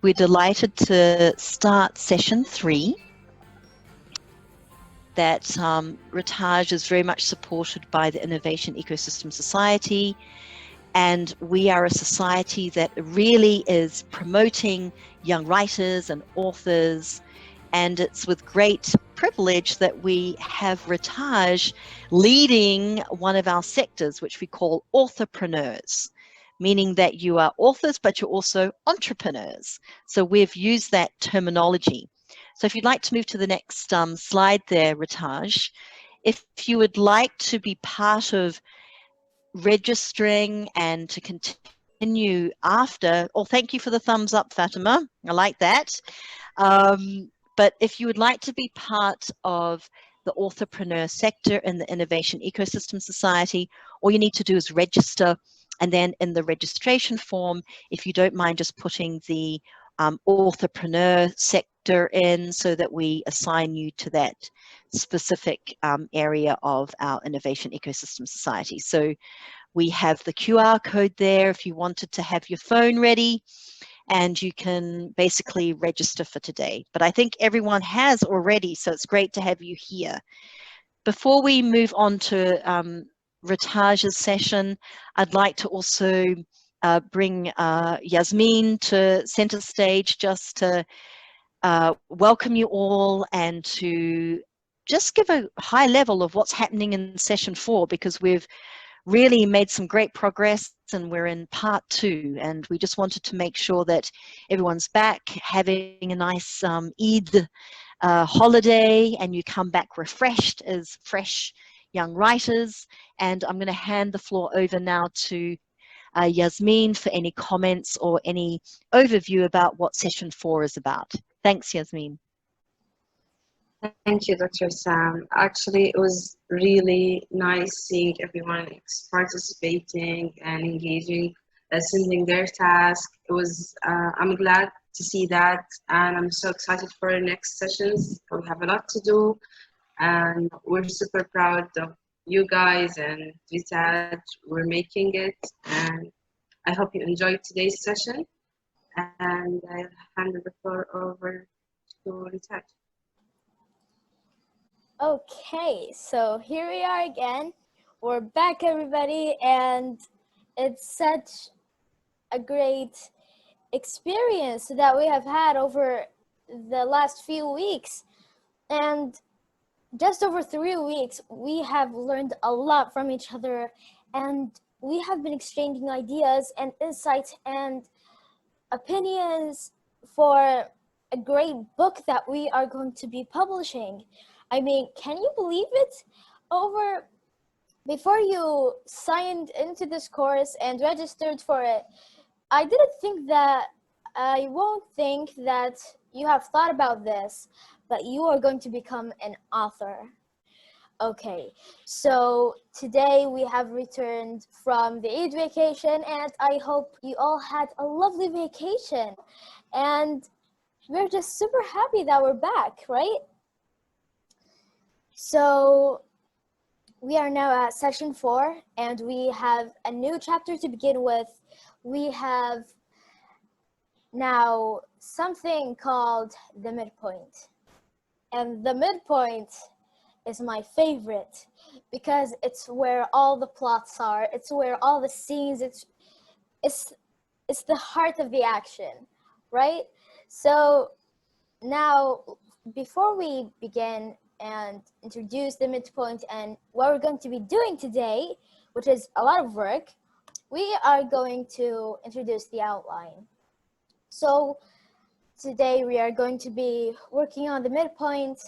We're delighted to start session 3. That Ritaj is very much supported by the Innovation Ecosystem Society, and we are a society that really is promoting young writers and authors, and it's with great privilege that we have Ritaj leading one of our sectors, which we call authorpreneurs, meaning that you are authors, but you're also entrepreneurs. So we've used that terminology. So if you'd like to move to the next slide there, Ritaj, if you would like to be part of registering and to continue after, thank you for the thumbs up, Fatima. I like that. But if you would like to be part of the authorpreneur sector in the Innovation Ecosystem Society, all you need to do is register, and then in the registration form, if you don't mind just putting the authorpreneur sector in so that we assign you to that specific area of our Innovation Ecosystem Society. So we have the QR code there if you wanted to have your phone ready, and you can basically register for today. But I think everyone has already, so it's great to have you here. Before we move on to Ritaj's session, I'd like to also bring Yasmin to center stage just to welcome you all and to just give a high level of what's happening in session 4, because we've really made some great progress and we're in part 2, and we just wanted to make sure that everyone's back having a nice Eid holiday, and you come back refreshed as fresh young writers. And I'm going to hand the floor over now to Yasmin for any comments or any overview about what session 4 is about. Thanks, Yasmin. Thank you, Dr. Sam. Actually, it was really nice seeing everyone participating and engaging, sending their task. It was, I'm glad to see that, and I'm so excited for the next sessions. We have a lot to do, and we're super proud of you guys and Ritaj. We're making it, and I hope you enjoyed today's session. And I'll hand the floor over to Ritaj. Okay, so here we are again. We're back, everybody, and it's such a great experience that we have had over the last few weeks. And just over 3 weeks, we have learned a lot from each other, and we have been exchanging ideas and insights and opinions for a great book that we are going to be publishing. I mean, can you believe it? Before you signed into this course and registered for it, I won't think that you have thought about this, but you are going to become an author. Okay, so today we have returned from the Eid vacation, and I hope you all had a lovely vacation. And we're just super happy that we're back, right? So we are now at session 4, and we have a new chapter to begin with. We have now something called the midpoint. And the midpoint is my favorite because it's where all the plots are. It's where all the scenes, it's the heart of the action, right? So now, before we begin and introduce the midpoint and what we're going to be doing today, which is a lot of work, we are going to introduce the outline. So today we are going to be working on the midpoint.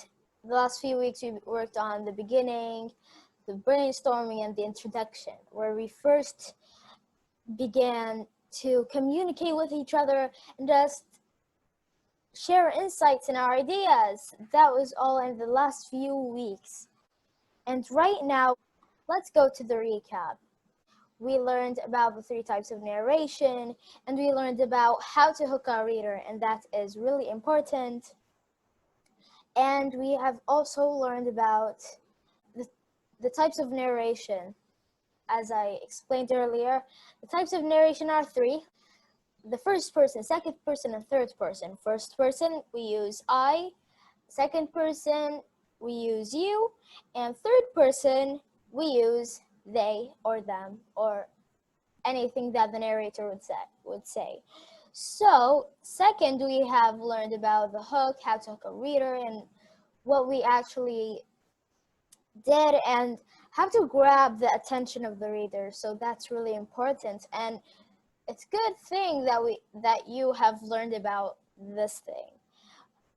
The last few weeks we worked on the beginning, the brainstorming, and the introduction, where we first began to communicate with each other and just share insights and our ideas. That was all in the last few weeks. And right now, let's go to the recap. We learned about the 3 types of narration, and we learned about how to hook our reader, and that is really important. And we have also learned about the types of narration. As I explained earlier, the types of narration are 3. the first person, second person, and third person. First person, we use I. Second person, we use you. And third person, we use they or them or anything that the narrator would say. So, second, we have learned about the hook, how to hook a reader, and what we actually did, and how to grab the attention of the reader. So that's really important, and it's a good thing that you have learned about this thing.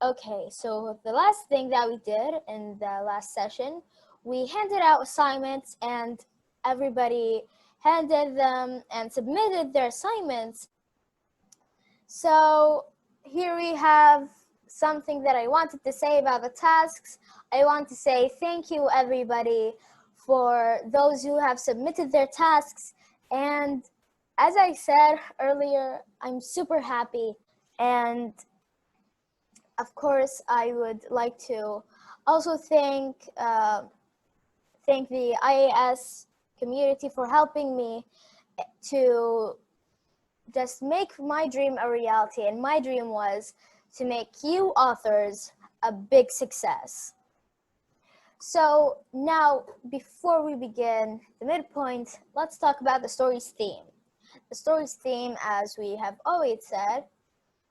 Okay, so the last thing that we did in the last session, we handed out assignments, and everybody handed them and submitted their assignments. So here we have something that I wanted to say about the tasks. I want to say thank you, everybody, for those who have submitted their tasks. And as I said earlier, I'm super happy. And of course, I would like to also thank the IAS community for helping me to just make my dream a reality. And my dream was to make you authors a big success. So now, before we begin the midpoint, let's talk about the story's theme. The story's theme, as we have always said,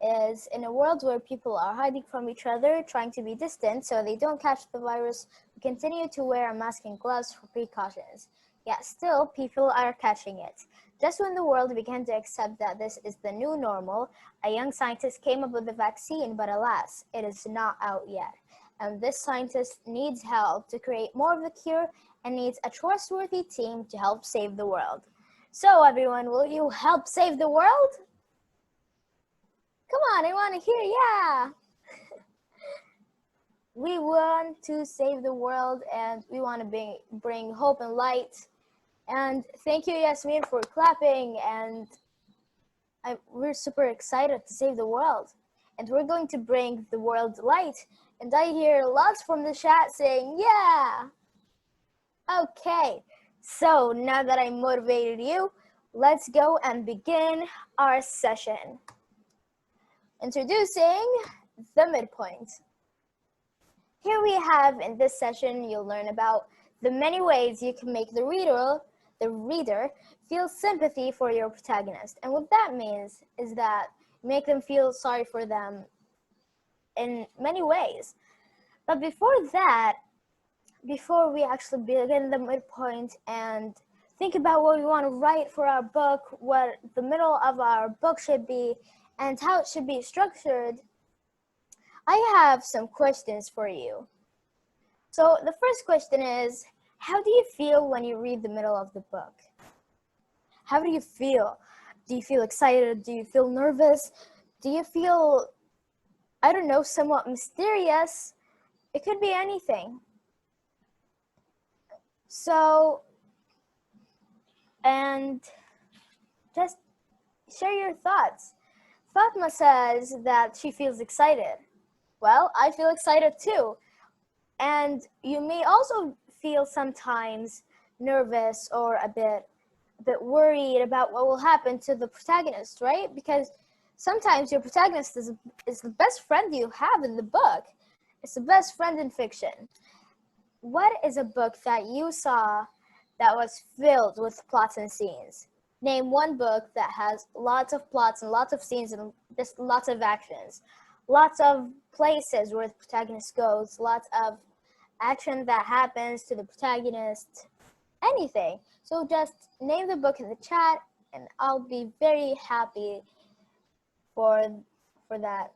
is in a world where people are hiding from each other, trying to be distant so they don't catch the virus, we continue to wear a mask and gloves for precautions. Yet still, people are catching it. Just when the world began to accept that this is the new normal, a young scientist came up with a vaccine, but alas, it is not out yet. And this scientist needs help to create more of the cure and needs a trustworthy team to help save the world. So everyone, will you help save the world? Come on, I want to hear, yeah. We want to save the world, and we want to bring hope and light. And thank you, Yasmin, for clapping. And we're super excited to save the world. And we're going to bring the world light. And I hear lots from the chat saying, yeah. Okay, so now that I motivated you, let's go and begin our session. Introducing the midpoint. Here we have, in this session, you'll learn about the many ways you can make the reader feel sympathy for your protagonist. And what that means is that make them feel sorry for them in many ways. But before that, before we actually begin the midpoint and think about what we want to write for our book, what the middle of our book should be, and how it should be structured, I have some questions for you. So the first question is, how do you feel when you read the middle of the book? How do you feel? Do you feel excited? Do you feel nervous? Do you feel, I don't know, somewhat mysterious? It could be anything. So, and just share your thoughts. Fatma says that she feels excited. Well, I feel excited too. And you may also feel sometimes nervous or a bit worried about what will happen to the protagonist, right? Because sometimes your protagonist is the best friend you have in the book. It's the best friend in fiction. What is a book that you saw that was filled with plots and scenes? Name one book that has lots of plots and lots of scenes and just lots of actions. Lots of places where the protagonist goes, lots of action that happens to the protagonist, anything. So just name the book in the chat and I'll be very happy for that.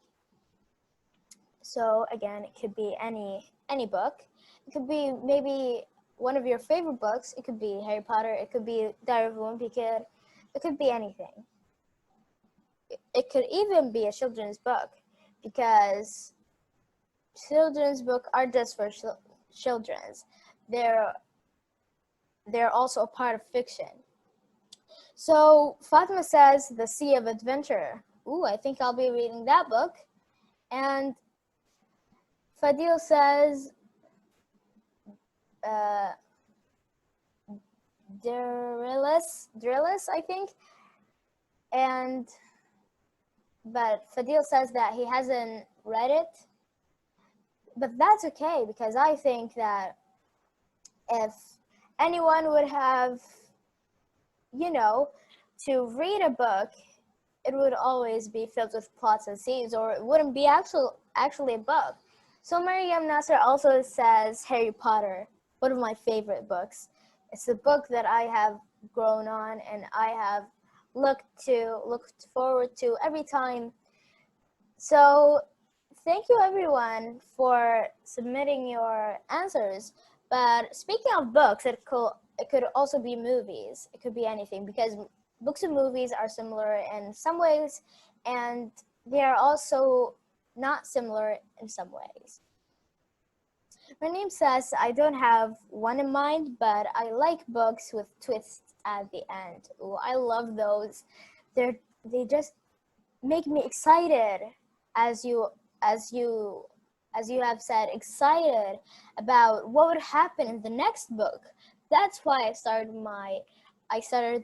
So again, it could be any book. It could be maybe one of your favorite books. It could be Harry Potter. It could be Diary of a Wimpy Kid. It could be anything. It could even be a children's book, because children's books are just for children's. They're also a part of fiction. So Fatima says The Sea of Adventure. Ooh, I think I'll be reading that book. And Fadil says Drillus, I think. And but Fadil says that he hasn't read it. But that's okay, because I think that if anyone would have, you know, to read a book, it would always be filled with plots and scenes, or it wouldn't be actually a book. So Mariam Nasser also says Harry Potter, one of my favorite books. It's a book that I have grown on and I have looked forward to every time. So thank you everyone for submitting your answers. But speaking of books, it could also be movies. It could be anything, because books and movies are similar in some ways, and they are also not similar in some ways. Raneem says, I don't have one in mind, but I like books with twists at the end. Ooh, I love those. They just make me excited, as you as you as you have said, excited about what would happen in the next book. That's why I started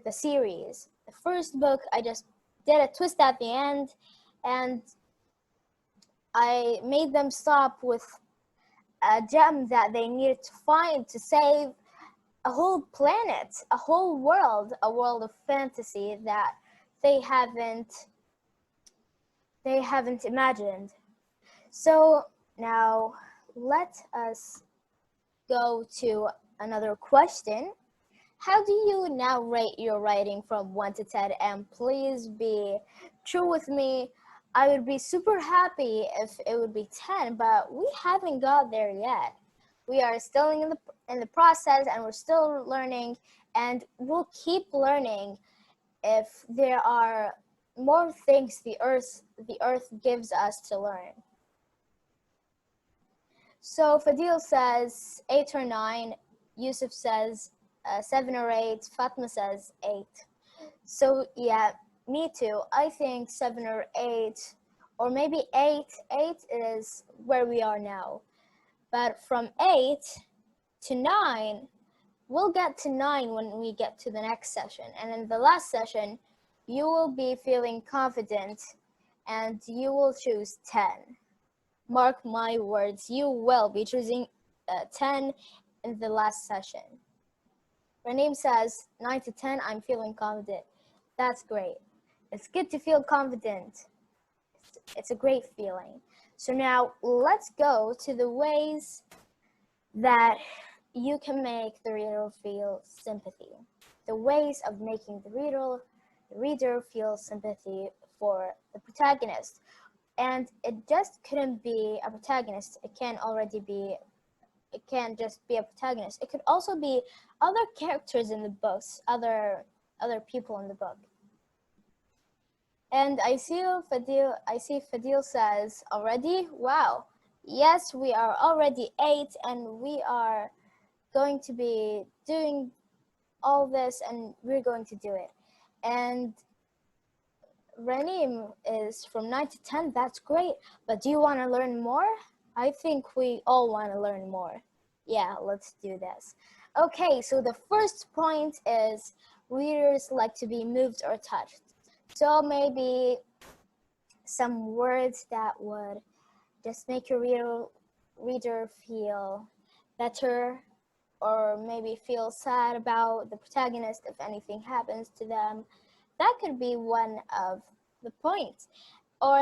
the series. The first book, I just did a twist at the end, and I made them stop with a gem that they needed to find to save a whole planet, a whole world, a world of fantasy that they haven't imagined. So now let us go to another question. How do you now rate your writing from 1 to 10? And please be true with me. I would be super happy if it would be 10, but we haven't got there yet. We are still in the process, and we're still learning, and we'll keep learning if there are more things the earth gives us to learn. So Fadil says 8 or 9. Yusuf says 7 or 8. Fatma says 8. So yeah, me too. I think 7 or 8, or maybe 8. 8 is where we are now. But from 8 to 9, we'll get to 9 when we get to the next session. And in the last session, you will be feeling confident and you will choose 10. Mark my words, you will be choosing 10 in the last session. Raneem says 9 to 10, I'm feeling confident. That's great. It's good to feel confident. It's a great feeling. So now let's go to the ways that you can make the reader feel sympathy. The ways of making the reader feel sympathy for the protagonist. And it just couldn't be a protagonist. It can't just be a protagonist. It could also be other characters in the books, other people in the book. And I see Fadil says already, wow. Yes, we are already 8, and we are going to be doing all this, and we're going to do it. And Raneem is from 9 to 10. That's great. But do you want to learn more? I think we all want to learn more. Yeah, let's do this. Okay, so the first point is readers like to be moved or touched. So maybe some words that would just make your reader feel better, or maybe feel sad about the protagonist if anything happens to them. That could be one of the points. Or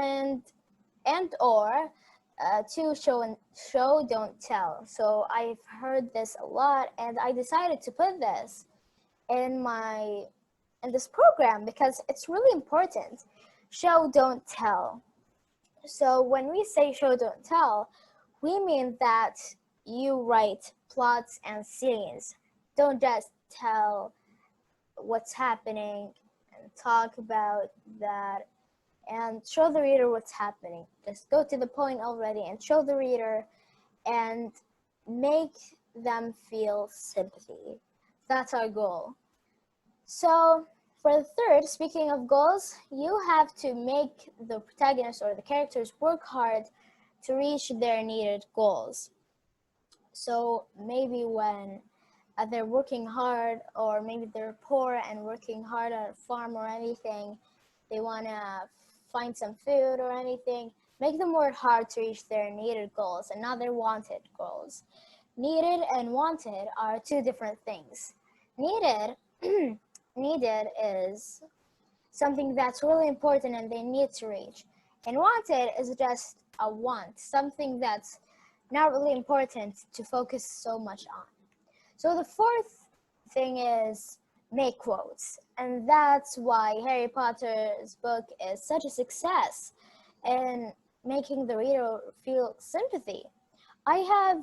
to show don't tell. So I've heard this a lot, and I decided to put this in this program because it's really important. Show don't tell. So when we say show don't tell, we mean that you write plots and scenes. Don't just tell what's happening and talk about that and show the reader what's happening. Just go to the point already and show the reader and make them feel sympathy. That's our goal. So for the third, speaking of goals, you have to make the protagonist or the characters work hard to reach their needed goals. So maybe when they're working hard, or maybe they're poor and working hard at a farm or anything, they want to find some food or anything, make them work hard to reach their needed goals and not their wanted goals. Needed and wanted are two different things. Needed, needed is something that's really important and they need to reach. And wanted is just a want, something that's not really important to focus so much on. So the fourth thing is make quotes. And that's why Harry Potter's book is such a success in making the reader feel sympathy. I have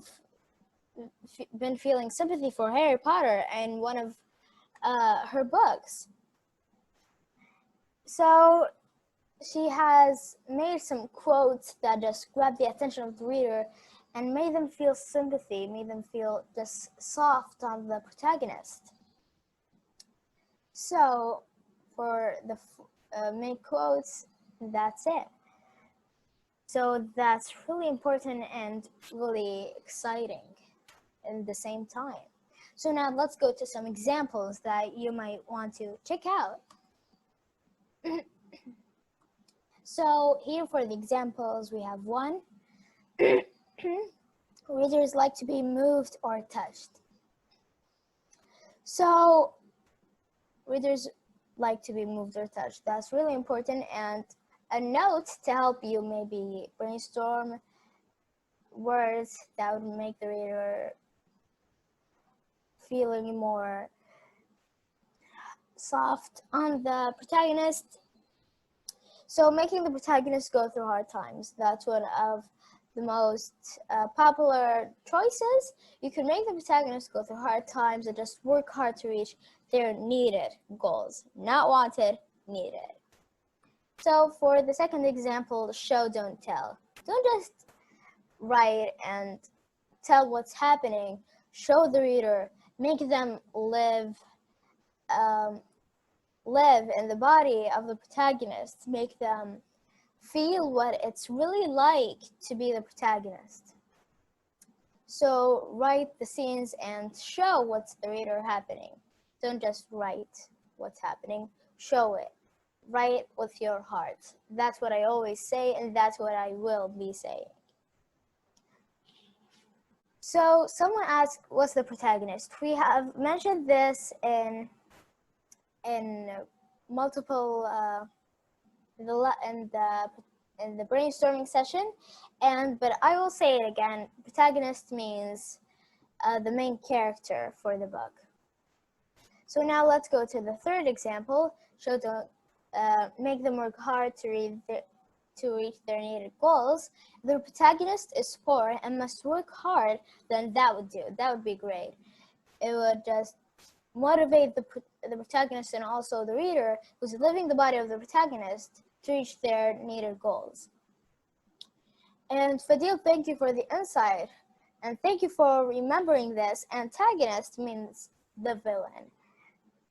been feeling sympathy for Harry Potter in one of her books. So she has made some quotes that just grab the attention of the reader and made them feel sympathy, made them feel just soft on the protagonist. So for the main quotes, that's it. So that's really important and really exciting at the same time. So now let's go to some examples that you might want to check out. So here for the examples, we have one. Readers like to be moved or touched. So readers like to be moved or touched. That's really important. And a note to help you maybe brainstorm words that would make the reader feeling more soft on the protagonist. So making the protagonist go through hard times, that's one of the most popular choices. You can make the protagonist go through hard times and just work hard to reach their needed goals. Not wanted, needed. So for the second example, show, don't tell. Don't just write and tell what's happening. Show the reader, make them live in the body of the protagonist, make them feel what it's really like to be the protagonist. So write the scenes and show what's the reader happening. Don't just write what's happening, show it. Write with your heart. That's what I always say, and that's what I will be saying. So someone asked, what's the protagonist? We have mentioned this in multiple in the brainstorming session, but I will say it again. Protagonist means the main character for the book. So now let's go to the third example. Show, don't make them work hard to reach their needed goals. If the protagonist is poor and must work hard, then that would do. That would be great. It would just motivate the protagonist and also the reader who's living the body of the protagonist to reach their needed goals. And Fadil, thank you for the insight. And thank you for remembering this. Antagonist means the villain.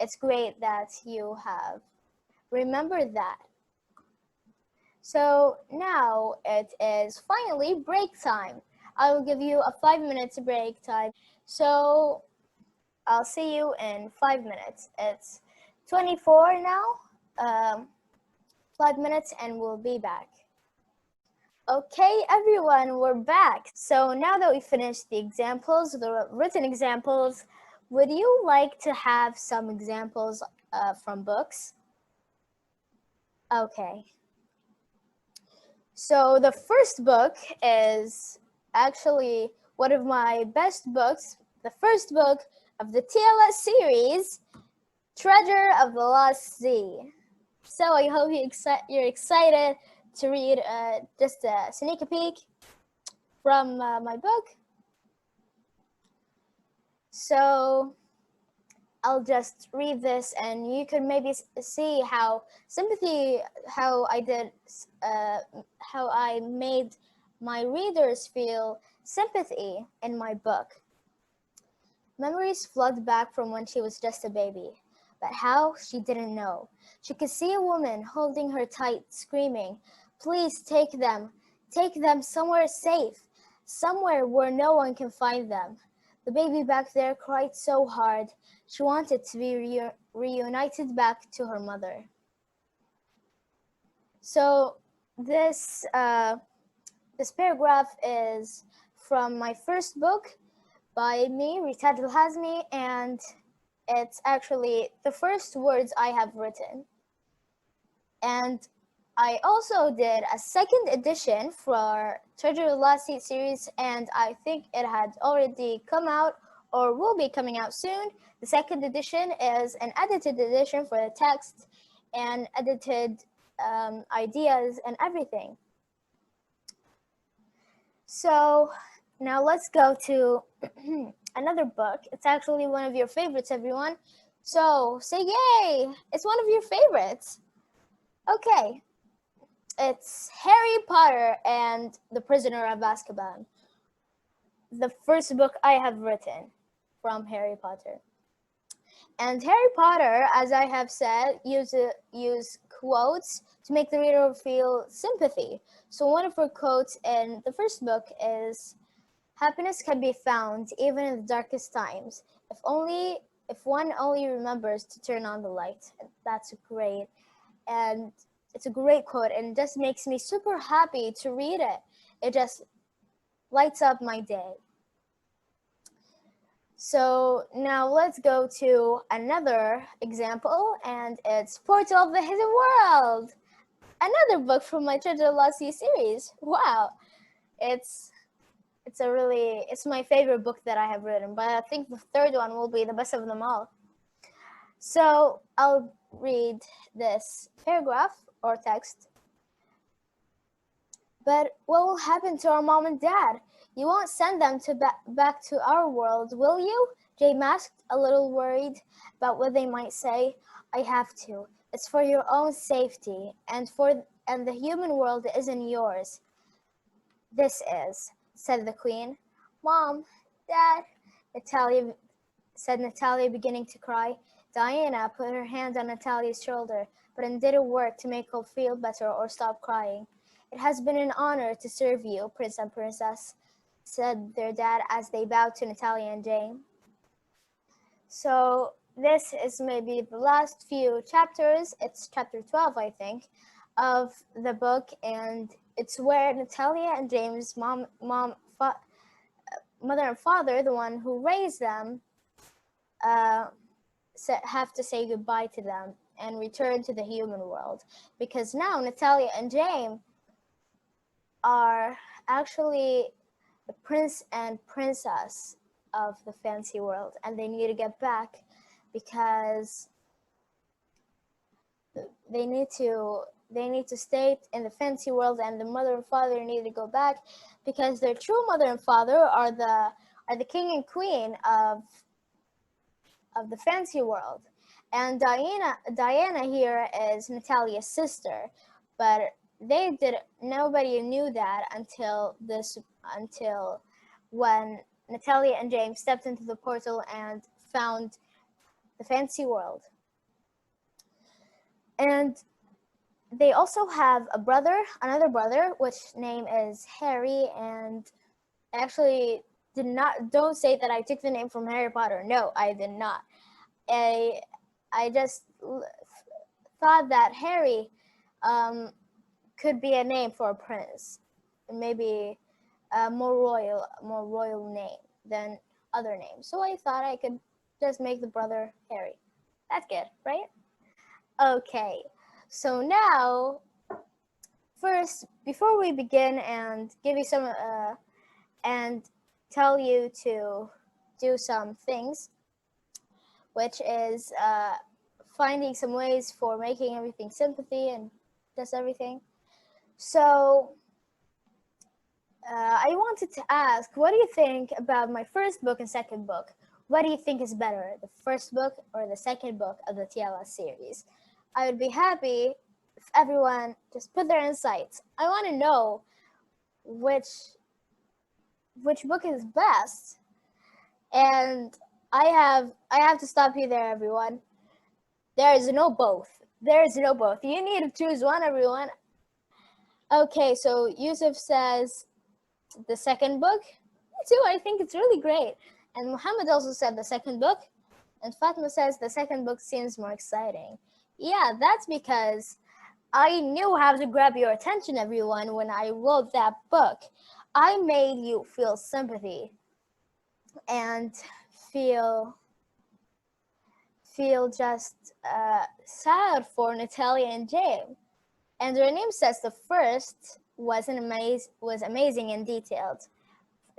It's great that you have remembered that. So now it is finally break time. I will give you a 5 minutes break time. So I'll see you in 5 minutes. It's 24 now. 5 minutes and we'll be back. Okay, everyone, we're back. So now that we finished the examples, the written examples, would you like to have some examples from books? Okay. So the first book is actually one of my best books, the first book of the TLS series, Treasure of the Lost Sea. So I hope you're excited to read just a sneak peek from my book. So I'll just read this and you can maybe see how I made my readers feel sympathy in my book. Memories flood back from when she was just a baby, but how, she didn't know. She could see a woman holding her tight, screaming, "Please take them somewhere safe, somewhere where no one can find them." The baby back there cried so hard. She wanted to be reunited back to her mother. So this this paragraph is from my first book by me, Ritaj Al-Hazmi, and it's actually the first words I have written. And I also did a second edition for Treasure of the Lost Sea series, and I think it had already come out or will be coming out soon. The second edition is an edited edition for the text and edited ideas and everything. So now let's go to another book. It's actually one of your favorites, everyone. So say yay! It's one of your favorites. Okay. It's Harry Potter and the Prisoner of Azkaban. The first book I have written from Harry Potter. And Harry Potter, as I have said, use quotes to make the reader feel sympathy. So one of her quotes in the first book is, "Happiness can be found even in the darkest times, if one only remembers to turn on the light." That's great. And it's a great quote, and it just makes me super happy to read it. It just lights up my day. So now let's go to another example, and it's Portal of the Hidden World, another book from my Treasure of the Lost Sea series. Wow, it's my favorite book that I have written, but I think the third one will be the best of them all. So I'll read this paragraph or text. "But what will happen to our mom and dad? You won't send them back to our world, will you?" James asked, a little worried about what they might say. "I have to. It's for your own safety, and the human world isn't yours." "This is," said the Queen. "Mom, Dad," said Natalia, beginning to cry. Diana put her hand on Natalia's shoulder, but it didn't work to make her feel better or stop crying. "It has been an honor to serve you, Prince and Princess," said their dad as they bowed to Natalia and Jane. So this is maybe the last few chapters. It's chapter 12, I think, of the book, and it's where Natalia and James' mother and father, the one who raised them, have to say goodbye to them and return to the human world, because now Natalia and James are actually the prince and princess of the fancy world, and they need to get back because they need to stay in the fancy world, and the mother and father need to go back because their true mother and father are the king and queen of the fancy world. And Diana here is Natalia's sister, but nobody knew that until when Natalia and James stepped into the portal and found the fancy world. And they also have another brother, which name is Harry, and actually don't say that I took the name from Harry Potter. No, I did not. I just thought that Harry could be a name for a prince, maybe a more royal name than other names. So I thought I could just make the brother Harry. That's good, right? Okay, so now, first, before we begin and give you some and tell you to do some things, which is finding some ways for making everything sympathy and just everything. So I wanted to ask, what do you think about my first book and second book? What do you think is better, the first book or the second book of the TLS series? I would be happy if everyone just put their insights. I want to know which book is best. And I have to stop you there, everyone. There is no both. There is no both. You need to choose one, everyone. Okay, so Yusuf says the second book. Me too, I think it's really great. And Muhammad also said the second book. And Fatma says the second book seems more exciting. Yeah, that's because I knew how to grab your attention, everyone, when I wrote that book. I made you feel sympathy and feel just sad for Natalia in jail. And Renim says the first was amazing and detailed.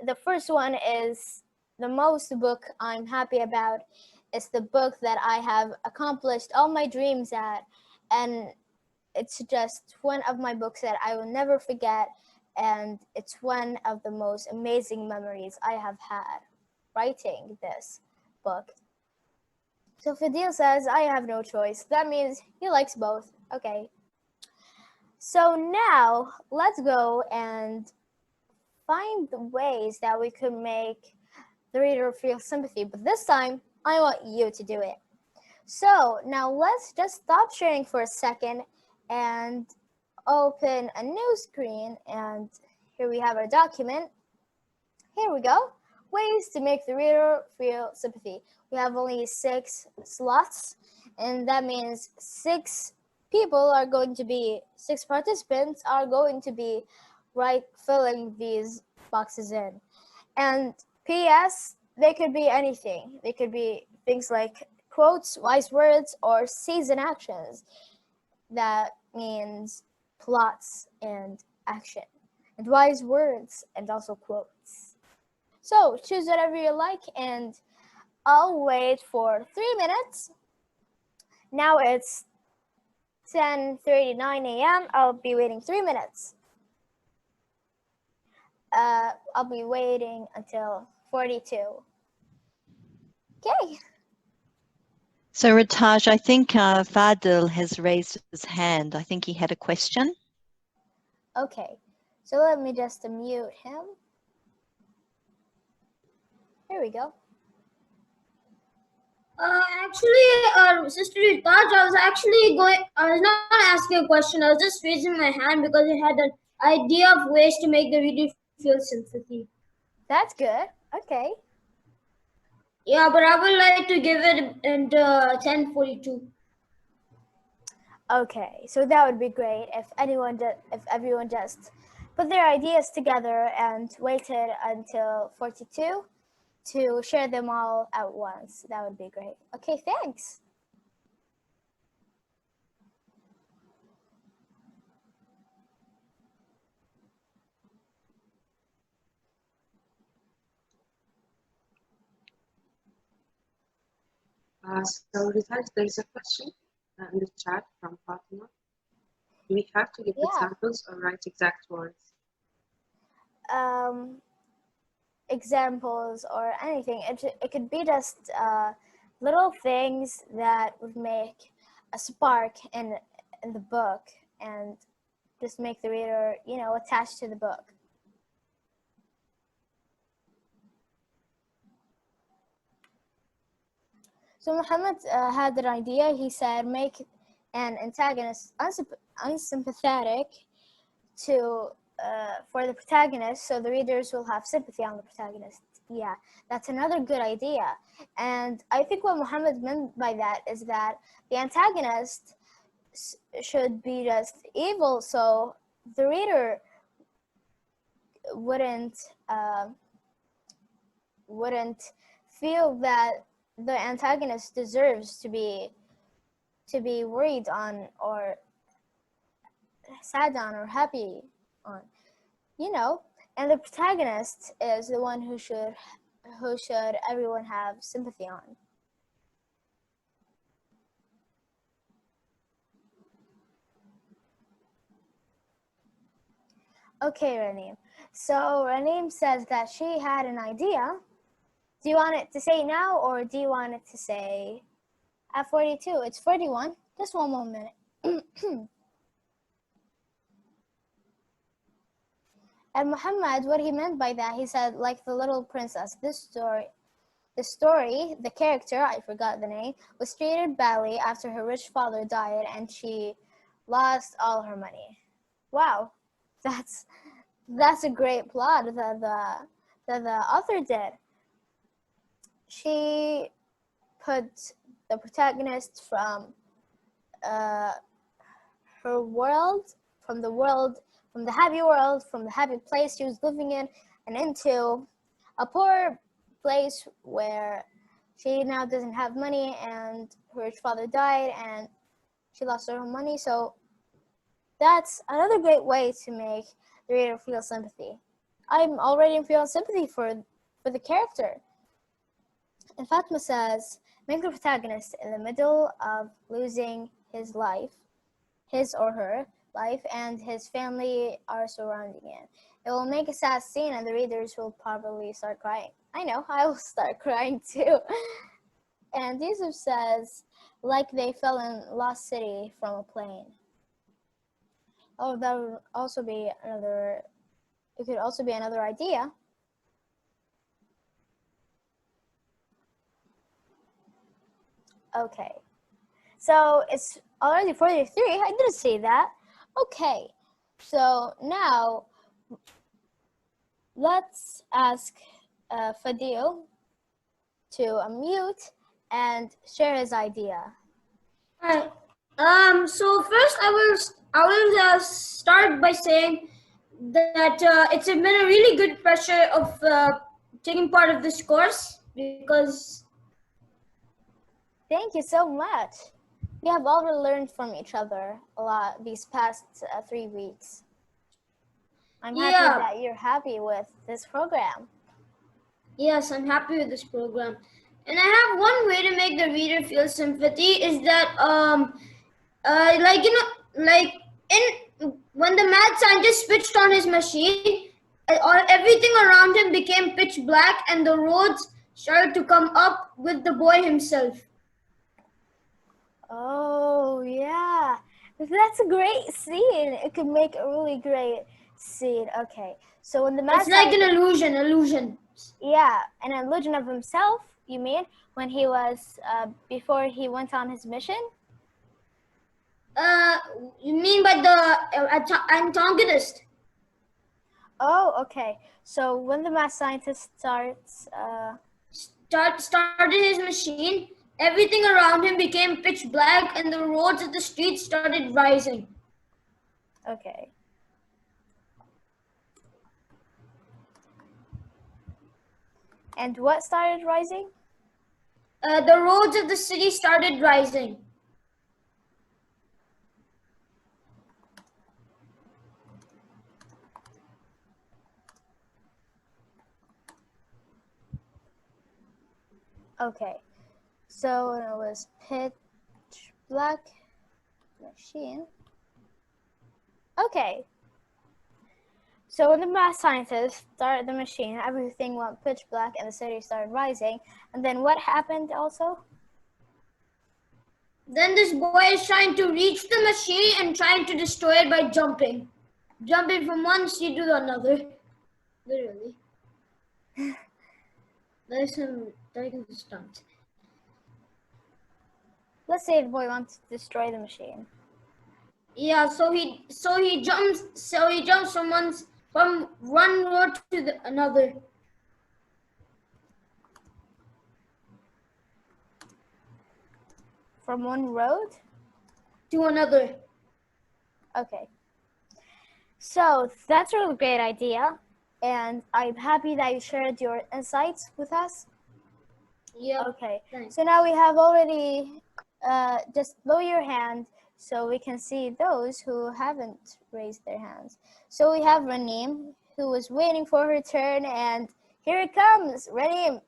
The first one is the most book I'm happy about. It's the book that I have accomplished all my dreams at, and it's just one of my books that I will never forget, and it's one of the most amazing memories I have had writing this book. So Fadil says, I have no choice. That means he likes both. Okay. So now let's go and find the ways that we could make the reader feel sympathy, but this time I want you to do it. So now let's just stop sharing for a second and open a new screen, and here we have our document. Here we go. Ways to make the reader feel sympathy. We have only 6 slots, and that means 6 participants are going to be filling these boxes in. And P.S., they could be anything. They could be things like quotes, wise words, or scenes and actions. That means plots and action, and wise words, and also quotes. So choose whatever you like, and I'll wait for 3 minutes. Now it's 10:39 a.m. I'll be waiting 3 minutes. I'll be waiting until 42. Okay. So Ritaj, I think Fadil has raised his hand. I think he had a question. Okay, so let me just mute him. Here we go. Actually, Sister Taj, I was not asking a question. I was just raising my hand because I had an idea of ways to make the reader feel sympathy. That's good. Okay. Yeah, but I would like to give it in 10:42. Okay, so that would be great if everyone just put their ideas together and waited until 42 to share them all at once. That would be great. Okay, thanks. So Ritaj, there's a question in the chat from Fatima. Do we have to give examples or write exact words? Examples or anything. It could be just little things that would make a spark in the book and just make the reader, attached to the book. So Muhammad had an idea. He said, make an antagonist unsympathetic for the protagonist, so the readers will have sympathy on the protagonist. Yeah, that's another good idea. And I think what Muhammad meant by that is that the antagonist should be just evil, so the reader wouldn't feel that the antagonist deserves to be worried on or sad on or happy on, and the protagonist is the one who should everyone have sympathy on. Okay, Raneem. So Raneem says that she had an idea. Do you want it to say now, or do you want it to say at 42? It's 41. Just one more minute. And Muhammad, what he meant by that, he said, like the little princess, the character, I forgot the name, was treated badly after her rich father died and she lost all her money. Wow, that's a great plot that the author did. She put the protagonist from her world, from the happy world, from the happy place she was living in, and into a poor place where she now doesn't have money, and her rich father died, and she lost her own money. So that's another great way to make the reader feel sympathy. I'm already feeling sympathy for the character. And Fatma says, make the protagonist in the middle of losing his life, his or her life, and his family are surrounding it. It will make a sad scene and the readers will probably start crying. I know, I will start crying too. And Yusuf says, like they fell in Lost City from a plane. Oh, that would also be another, it could also be another idea. Okay, so it's already 43. I didn't say that. Okay, so now let's ask Fadil to unmute and share his idea. Alright. So first, I will start by saying that it's been a really good pleasure of taking part of this course because. Thank you so much. We have already learned from each other a lot these past 3 weeks. I'm happy that you're happy with this program. Yes, I'm happy with this program. And I have one way to make the reader feel sympathy is that when the mad scientist switched on his machine, everything around him became pitch black and the roads started to come up with the boy himself. Oh, yeah. That's a great scene. It could make a really great scene. Okay. So when the mad It's like an illusion. Yeah, an illusion of himself, you mean? When he was, before he went on his mission? You mean by the antagonist? Oh, okay. So when the mad scientist started his machine, everything around him became pitch black and the roads of the streets started rising. Okay. And what started rising? The roads of the city started rising. Okay. So it was pitch black machine. Okay. So when the mad scientists started the machine, everything went pitch black and the city started rising. And then what happened also? Then this boy is trying to reach the machine and trying to destroy it by jumping. Jumping from one street to another. Literally. There's some stunt. Let's say the boy wants to destroy the machine. Yeah, so he jumps from one road to another. From one road? To another. Okay. So that's a really great idea. And I'm happy that you shared your insights with us. Yeah. Okay. Thanks. So now we have already, just lower your hand so we can see those who haven't raised their hands. So we have Raneem, who was waiting for her turn, and here it comes. Raneem,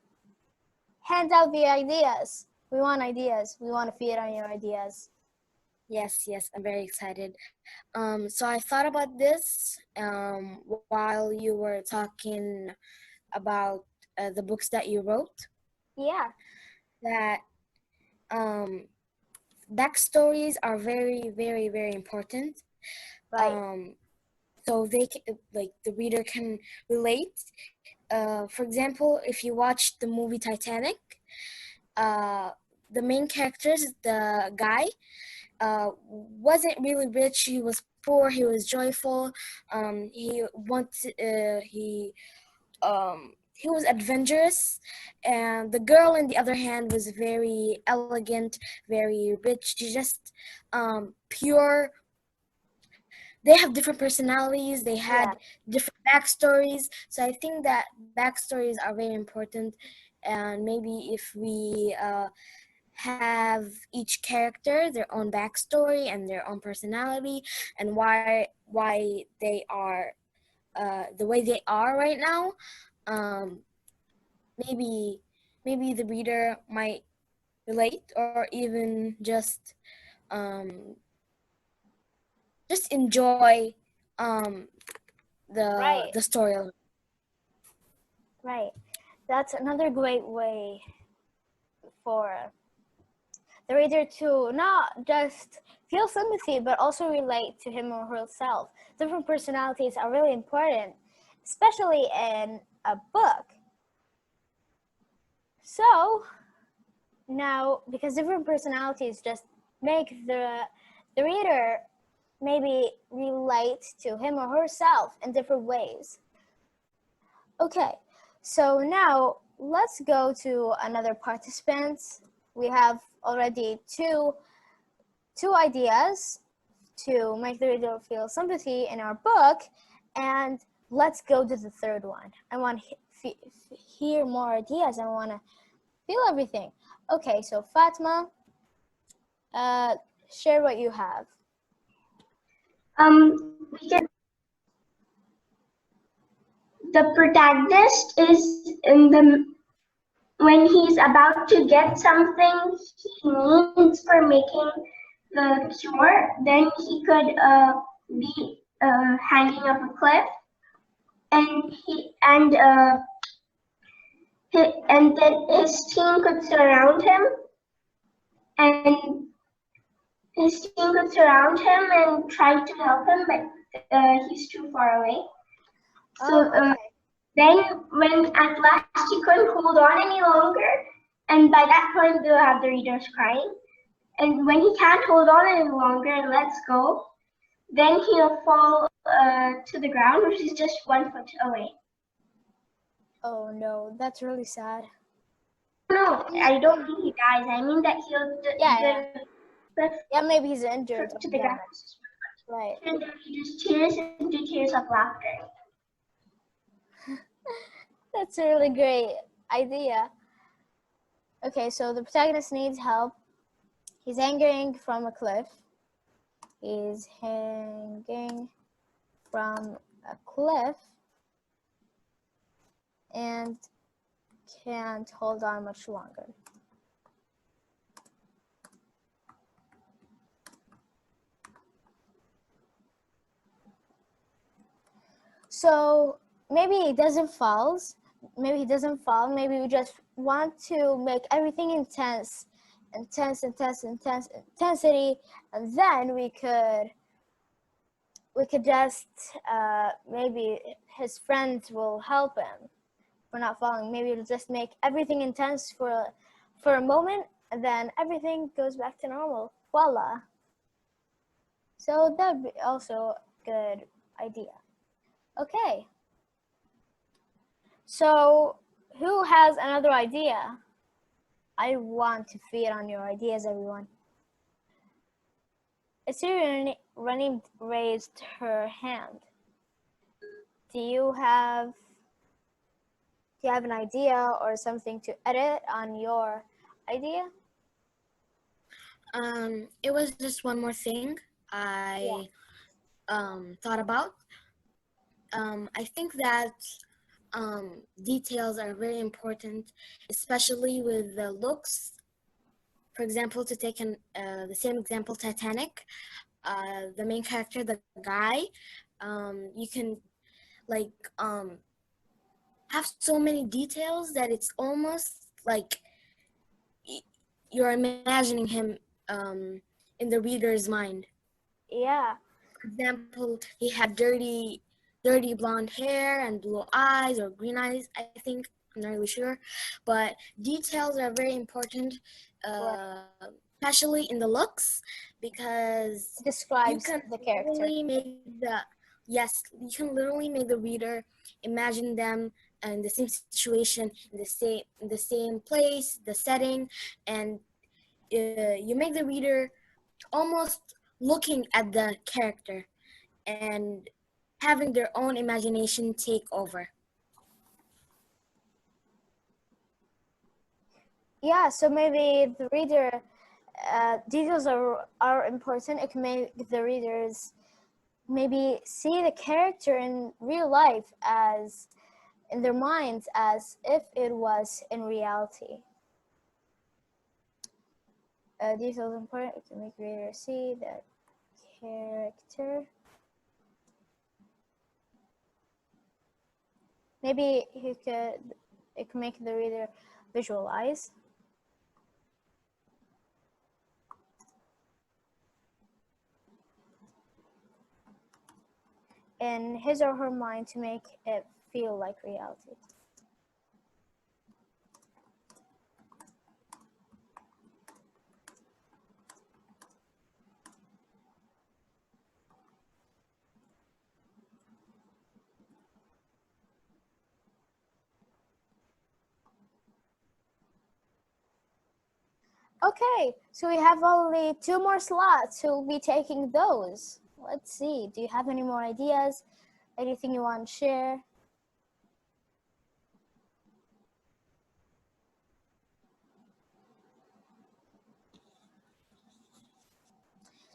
hand out the ideas. We want ideas. We want to feed on your ideas. Yes, I'm very excited. So I thought about this while you were talking about the books that you wrote. Yeah. That backstories are very, very, very important. Right. So they can, like, the reader can relate. For example, if you watch the movie Titanic, the main characters, the guy, wasn't really rich. He was poor. He was joyful. He was adventurous, and the girl, on the other hand, was very elegant, very rich. She's just pure they have different personalities, they had different backstories. So I think that backstories are very important. And maybe if we have each character their own backstory and their own personality and why they are the way they are right now, maybe the reader might relate or even just enjoy Right. the story. Right. That's another great way for the reader to not just feel sympathy, but also relate to him or herself. Different personalities are really important, especially in a book. So now, because different personalities just make the reader maybe relate to him or herself in different ways. Okay, so now let's go to another participant. We have already two ideas to make the reader feel sympathy in our book, and let's go to the third one. I want to hear more ideas. I want to feel everything. Okay, so Fatma, share what you have. We can. The protagonist is in the when he's about to get something he needs for making the cure, then he could be hanging off a cliff, and then his team could surround him, and try to help him, but he's too far away. So then, when at last he couldn't hold on any longer, and by that point we'll have the readers crying, and when he can't hold on any longer and lets go, then he'll fall to the ground, which is just 1 foot away. Oh no, that's really sad. No, I don't think he dies. I mean that Yeah, maybe he's injured. To the ground. Right. And then he just tears into tears of laughter. That's a really great idea. Okay, so the protagonist needs help. He's hanging from a cliff. He's hanging from a cliff and can't hold on much longer. So maybe he doesn't fall. Maybe we just want to make everything intensity, and then we could just maybe his friends will help him for not falling. Maybe we'll just make everything intense for a moment, and then everything goes back to normal. Voila. So that'd be also a good idea. Okay. So who has another idea? I want to feed on your ideas, everyone. Ranim raised her hand. Do you have an idea or something to edit on your idea? It was just one more thing I thought about. I think that details are very important, especially with the looks. For example, to take the same example, Titanic, the main character, the guy, you can have so many details that it's almost like you're imagining him in the reader's mind. Yeah. For example, he had dirty blonde hair and blue eyes or green eyes, I think. I'm not really sure. But details are very important, especially in the looks, because it describes the character. You can literally make the reader imagine them in the same situation, in the same place, the setting, and you make the reader almost looking at the character. and having their own imagination take over. Yeah, so maybe the reader, details are important. It can make the readers maybe see the character in real life as in their minds as if it was in reality. Details important. It can make the reader see the character. Maybe it can make the reader visualize. In his or her mind to make it feel like reality. Okay, so we have only 2 more slots. Who will be taking those? Let's see. Do you have any more ideas? Anything you want to share?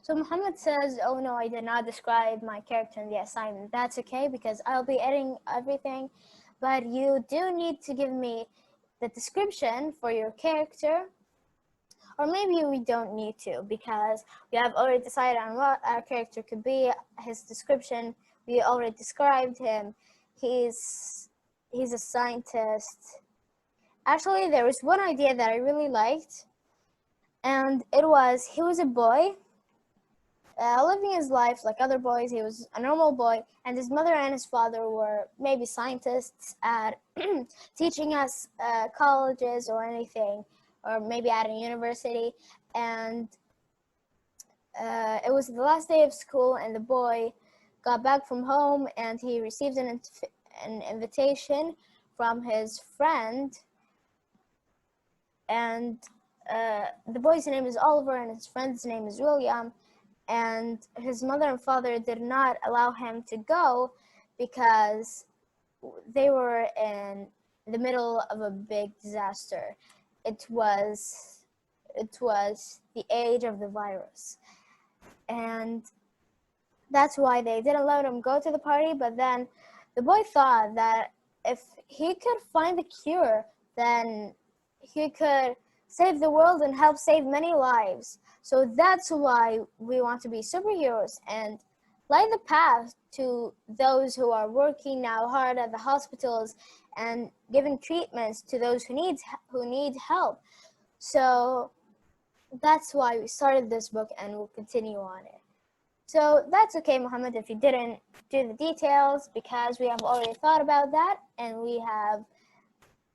So Muhammad says, oh no, I did not describe my character in the assignment. That's okay because I'll be editing everything, but you do need to give me the description for your character. Or maybe we don't need to because we have already decided on what our character could be. His description, we already described him. He's a scientist. Actually, there was one idea that I really liked, and it was he was a boy living his life like other boys. He was a normal boy, and his mother and his father were maybe scientists at teaching us colleges or anything, or maybe at a university. And it was the last day of school, and the boy got back from home, and he received an invitation from his friend. And the boy's name is Oliver, and his friend's name is William. And his mother and father did not allow him to go because they were in the middle of a big disaster. It was the age of the virus, and that's why they didn't let him go to the party. But then the boy thought that if he could find the cure, then he could save the world and help save many lives. So that's why we want to be superheroes and light the path to those who are working now hard at the hospitals and giving treatments to those who need help. So that's why we started this book, and we'll continue on it. So that's okay, Muhammad, if you didn't do the details, because we have already thought about that, and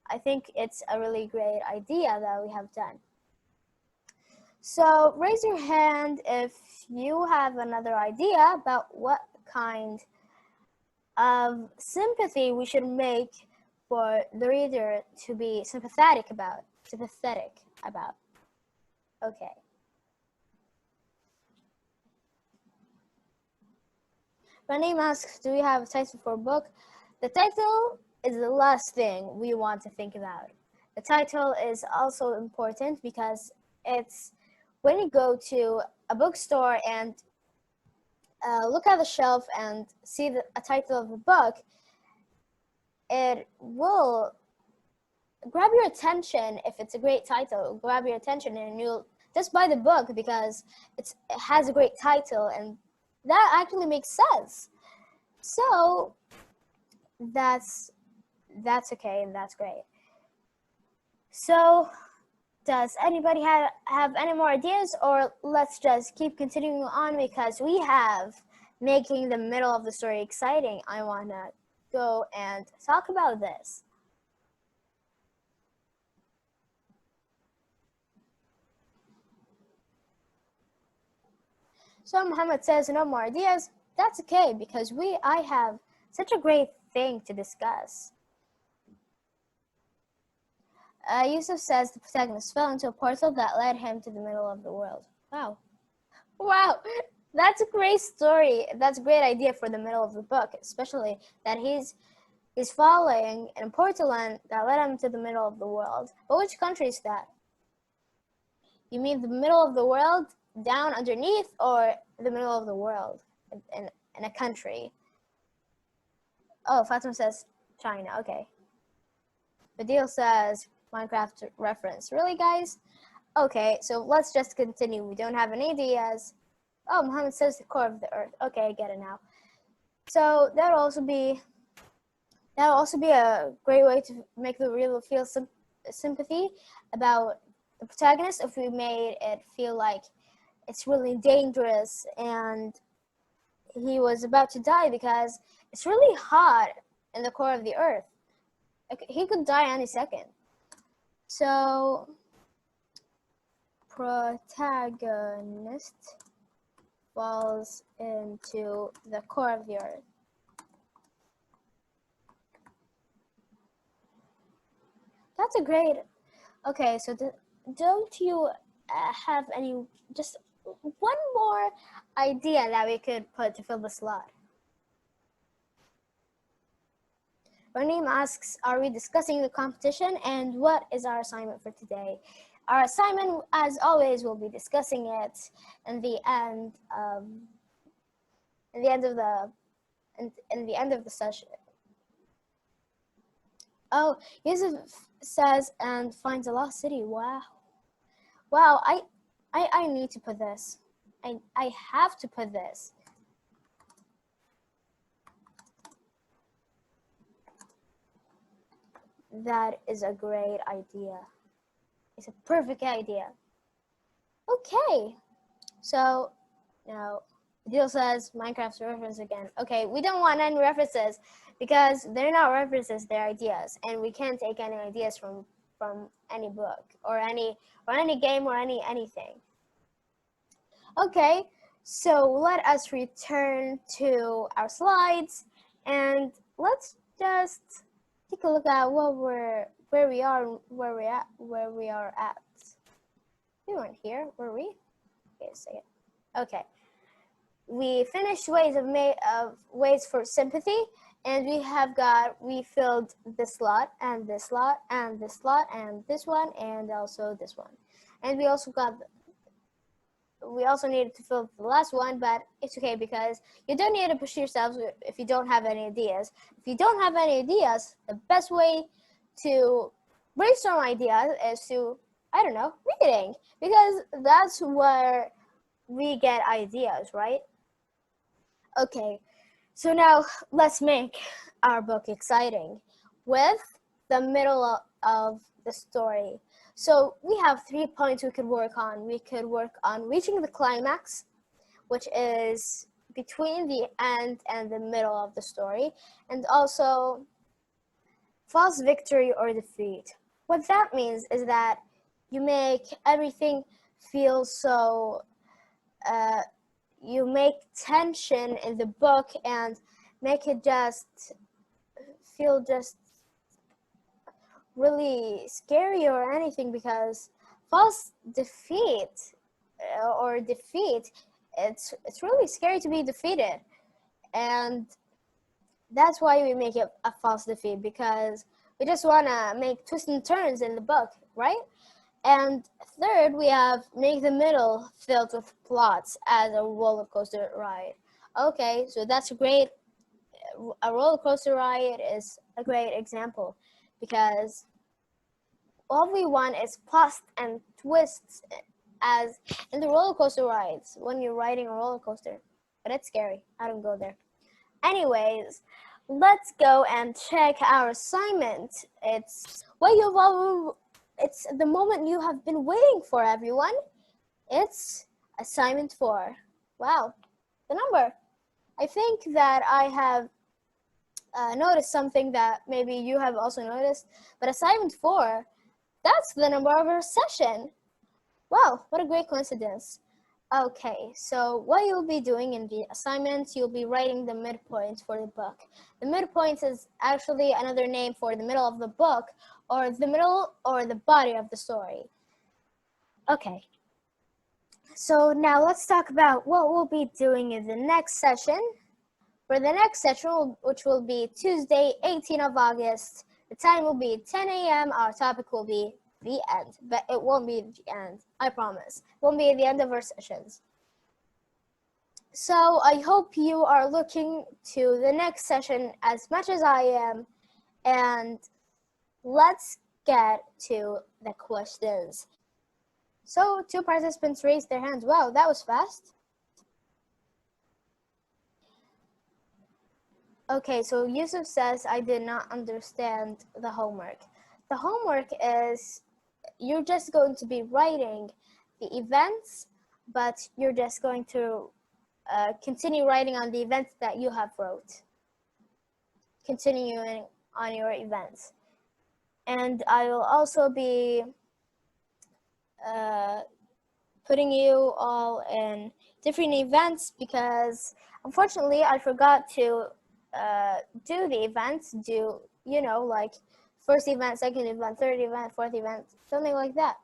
I think it's a really great idea that we have done. So raise your hand if you have another idea about what kind of sympathy we should make for the reader to be sympathetic about. Okay. Raneem asks, do we have a title for a book? The title is the last thing we want to think about. The title is also important because it's when you go to a bookstore and look at the shelf and see a title of a book, it will grab your attention. If it's a great title, it will grab your attention, and you'll just buy the book because it has a great title, and that actually makes sense. So that's okay, and that's great. So does anybody have any more ideas, or let's just keep continuing on because we have making the middle of the story exciting. I want to go and talk about this. So Muhammad says no more ideas. That's okay because I have such a great thing to discuss. Yusuf says the protagonist fell into a portal that led him to the middle of the world. Wow. That's a great story. That's a great idea for the middle of the book, especially that he's following an portal that led him to the middle of the world. But which country is that? You mean the middle of the world down underneath, or the middle of the world in a country? Oh, Fatima says China. Okay. Badil says Minecraft reference. Really, guys? Okay, so let's just continue. We don't have any ideas. Oh, Muhammad says the core of the earth. Okay, I get it now. So that'll also be a great way to make the reader feel sympathy about the protagonist if we made it feel like it's really dangerous and he was about to die because it's really hot in the core of the earth. He could die any second. So, protagonist falls into the core of the earth. That's a great. Okay, so don't you have just one more idea that we could put to fill the slot? Raneem asks, are we discussing the competition and what is our assignment for today? Our assignment, as always, will be discussing it in the end of the session. Oh, Yusuf says and finds a lost city. Wow. Wow, I need to put this. I have to put this. That is a great idea. It's a perfect idea. Okay. So now Deal says Minecraft's reference again. Okay, we don't want any references because they're not references, they're ideas, and we can't take any ideas from any book or any game or anything. Okay, so let us return to our slides and let's just take a look at where we are at. We weren't here, were we? Wait a second. Okay. We finished ways for sympathy, and we filled this slot and this slot and this slot and this one and also this one, and we also needed to fill the last one, but it's okay because you don't need to push yourselves if you don't have any ideas. If you don't have any ideas, the best way to brainstorm ideas is to, I don't know, reading, because that's where we get ideas, right? Okay, so now let's make our book exciting with the middle of the story. So we have 3 points we could work on. We could work on reaching the climax, which is between the end and the middle of the story, and also false victory or defeat. What that means is that you make everything feel so, you make tension in the book and make it just feel just really scary or anything, because false defeat it's really scary to be defeated, and that's why we make it a false defeat, because we just want to make twists and turns in the book, right? And third, we have make the middle filled with plots as a roller coaster ride. Okay, so that's great. A roller coaster ride is a great example, because all we want is plots and twists as in the roller coaster rides when you're riding a roller coaster. But it's scary. I don't go there. Anyways, let's go and check our assignment. It's the moment you have been waiting for, everyone. It's assignment 4. Wow, the number. I think that I have noticed something that maybe you have also noticed, but assignment 4, that's the number of our session. Wow, what a great coincidence. Okay, so what you'll be doing in the assignments, you'll be writing the midpoint for the book. The midpoint is actually another name for the middle of the book, or the middle or the body of the story. Okay, So now let's talk about what we'll be doing in the next session. For the next session, which will be Tuesday, 18th of August, the time will be 10 a.m. Our topic will be the end, but it won't be the end, I promise. It won't be the end of our sessions. So I hope you are looking to the next session as much as I am, and let's get to the questions. So 2 participants raised their hands. Wow, that was fast. Okay, so Yusuf says, I did not understand the homework. The homework is you're just going to be writing the events, but you're just going to continue writing on the events that you have wrote. Continuing on your events. And I will also be putting you all in different events because unfortunately I forgot to do the events, like first event, second event, third event, fourth event, something like that.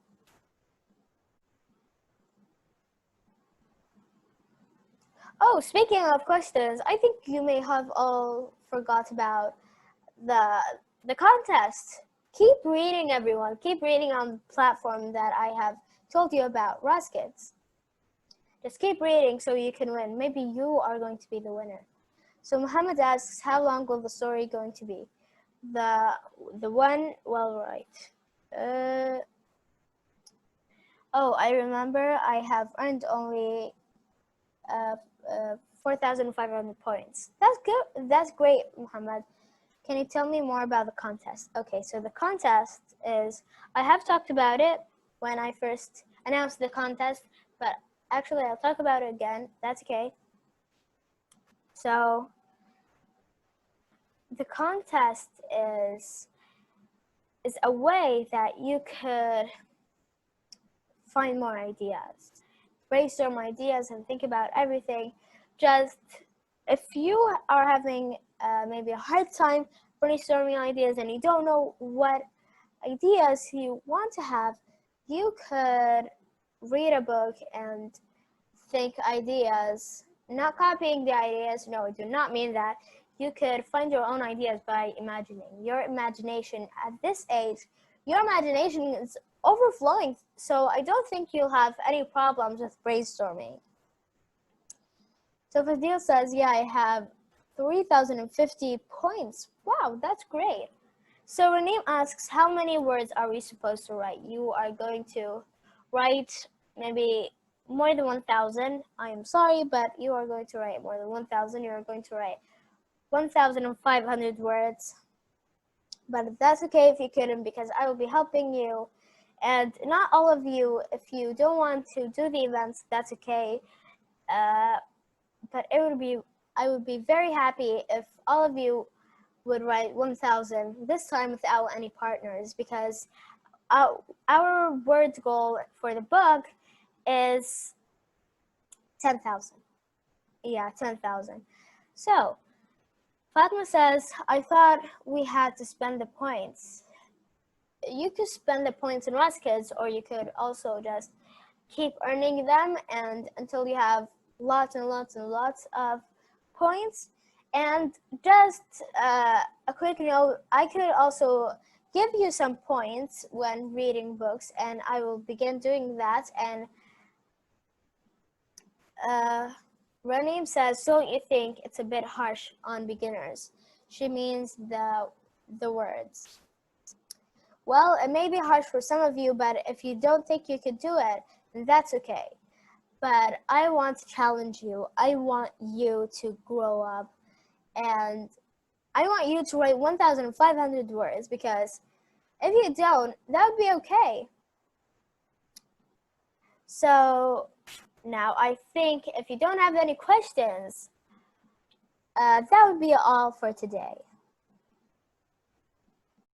Oh, speaking of questions, I think you may have all forgot about the contest. Keep reading, everyone. Keep reading on the platform that I have told you about, Roskids. Just keep reading so you can win. Maybe you are going to be the winner. So Muhammad asks, how long will the story going to be? The one, well, right. Oh, I remember I have earned only 4,500 points. That's good. That's great, Muhammad. Can you tell me more about the contest? Okay, so the contest is, I have talked about it when I first announced the contest, but actually I'll talk about it again. That's okay. So the contest is a way that you could find more ideas, brainstorm ideas and think about everything. Just if you are having maybe a hard time brainstorming ideas and you don't know what ideas you want to have, you could read a book and think ideas, not copying the ideas. No, I do not mean that. You could find your own ideas by imagining. Your imagination at this age, your imagination is overflowing, so I don't think you'll have any problems with brainstorming. So Fadil says, yeah, I have 3,050 points. Wow, that's great. So Raneem asks, how many words are we supposed to write? You are going to write maybe more than 1,000. I am sorry, but you are going to write more than 1,000. You are going to write 1,500 words. But that's okay if you couldn't, because I will be helping you. And not all of you, if you don't want to do the events, that's okay. But I would be very happy if all of you would write 1,000, this time without any partners, because our word goal for the book is 10,000. Yeah, 10,000. So Fatma says, I thought we had to spend the points. You could spend the points in Roskids, or you could also just keep earning them and until you have lots and lots and lots of points. And just a quick note, I could also give you some points when reading books, and I will begin doing that. And Raneem says, don't you think it's a bit harsh on beginners? She means the words. Well, it may be harsh for some of you, but if you don't think you could do it, then that's okay. But I want to challenge you. I want you to grow up, and I want you to write 1,500 words, because if you don't, that would be okay. So now I think if you don't have any questions, that would be all for today.